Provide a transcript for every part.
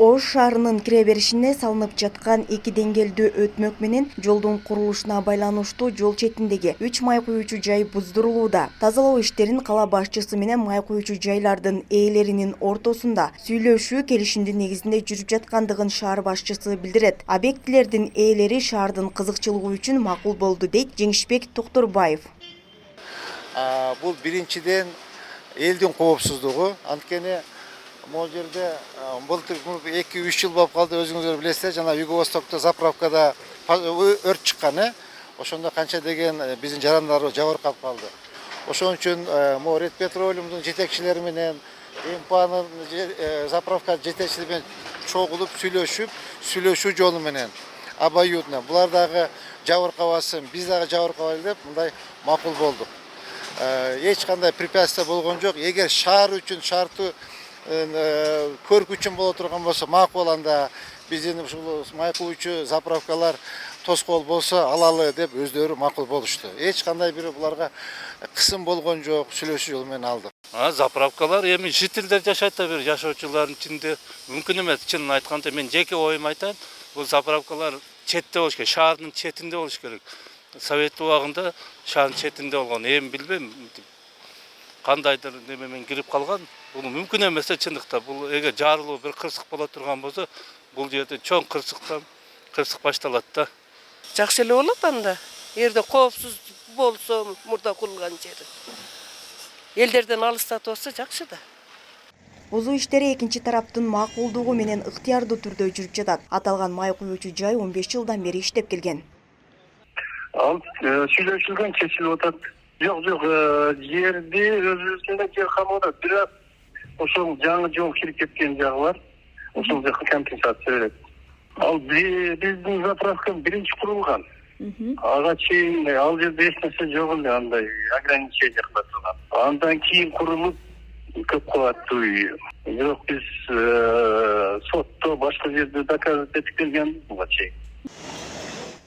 Ош шаарынын кире беришине салынып жаткан 2 деңгээлдүү өтмөк менен жолдун курулушуна байланыштуу жол четиндеги 3 май куюучу жай буздурулууда. Тазалоо иштерин кала башчысы менен май куюучу жайлардын ээлеринин ортосунда сүйлөшүү келишимдин негизинде жүрүп жаткандыгын шаар башчысы билдирет. Объектилердин ээлери шаардын кызыкчылыгы үчүн макул болду дейт Жеңишбек Токторбаев. Бул биринчиден элдин коопсуздугу. Анткени могу жерде былтыр 2-3 жыл болуп калды, өзүңүздөр билесиздер, жана Юго-Востокто заправкада өрт чыккан. Ошондо канча деген биздин жарандар жабыркап калды. Ошон үчүн могу Ред Петролиумдун жетекчилери менен ЭМПАнын заправка жетекчилери менен чогулуп сүйлөшүү жолу менен обоюдно булар дагы жабыркабасын, биз дагы жабыркабайлы деп мындай макул болдук. Эч кандай препятствие болгон жок. Эгер шаар үчүн шартуу көркү үчүн боло турган болсо макул, анда биздин ушул май куючу заправкалар тоскоол болсо алалы деп өздөрү макул болушту. Эч кандай бир буларга кысым болгон жок, сүйлөшүү жолу менен алдык. Заправкалар эми жителдер жашайт да, бир жашоочулардын ичинде мүмкүн эмес. Чынын айтканда мен жеке оюм айтайын, бул заправкалар четте болуш керек, шаардын четинде болуш керек. Совет убагында шаардын четинде болгон. Эми билбейм, кандайдыр неменен кирип калган. Бул мүмкүн эмес чындыкта. Бул эгер жарылуу бир кырсык боло турган болсо, бул жерде чоң кырсык башталат да. Жакшы эле болот анда. Эрде коопсуз болсо, мурда курулган жери. Элдерден алыстатып болсо жакшы да. Бузуу иштери экинчи тараптын макулдугу менен ыктыярдуу түрдө жүрүп жатат. Аталган май куючу жай 15 жылдан бери иштеп келген. Ал сүйлөшүлгөн чечилип атат. Жок, жерди өзүбүздүн жер камап атат. Бирок ошол жаңы жол кирип кеткен жагы бар. Ошол жака компенсация берет. Ал биздин заправка биринчи курулган. Ага чейин ал жерде эч нерсе жок эле, андай ограничение кыла турган. Андан кийин курулуп көп кабаттуу үй. Бирок биз сотто башка жерде доказать этип келген буга чейин.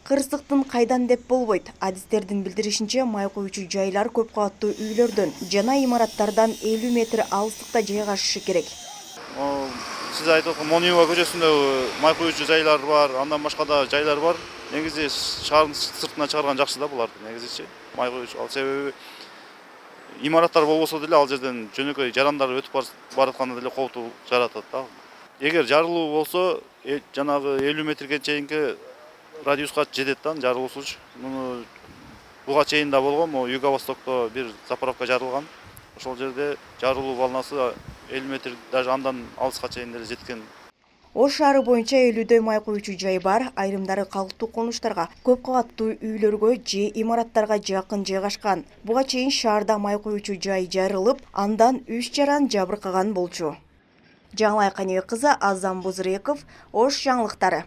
Кырсыктын кайдан деп болбойт. Адистердин билдиришинче, май куючу жайлар көп кабаттуу үйлөрдөн жана имараттардан 50 метр алыстыкта жайгашышы керек. Сиз айтып аткан Монюва көчөсүндө май куючу жайлар бар, андан башка да жайлар бар. Негизи шаардын сыртына чыгарган жакшы да буларды, негизичи. Май куючу, ал себеби имараттар болбосо деле ал жерден жөнөкөй жарандар өтүп баратканда деле кооптуу жаратат да. Эгер жарылуу болсо, жанагы 50 метрге чейинки радиуска жетет да жарылуусуч. Муну буга чейин да болгон, Юго-Востокто бир заправка жарылган. Ошол жерде жарылуу волнасы 50 метр, даже андан алыска чейин деле жеткен. Ош шаары боюнча 50дөй май куючу жай бар. Айрымдары калктуу конуштарга, көп кабаттуу үйлөргө же имараттарга жакын жайгашкан. Буга чейин шаарда май куючу жай жарылып, андан 3 жаран жабыркаган болчу. Жаңылай Каныбек кызы, Азам Бузреков, Ош жаңылыктары.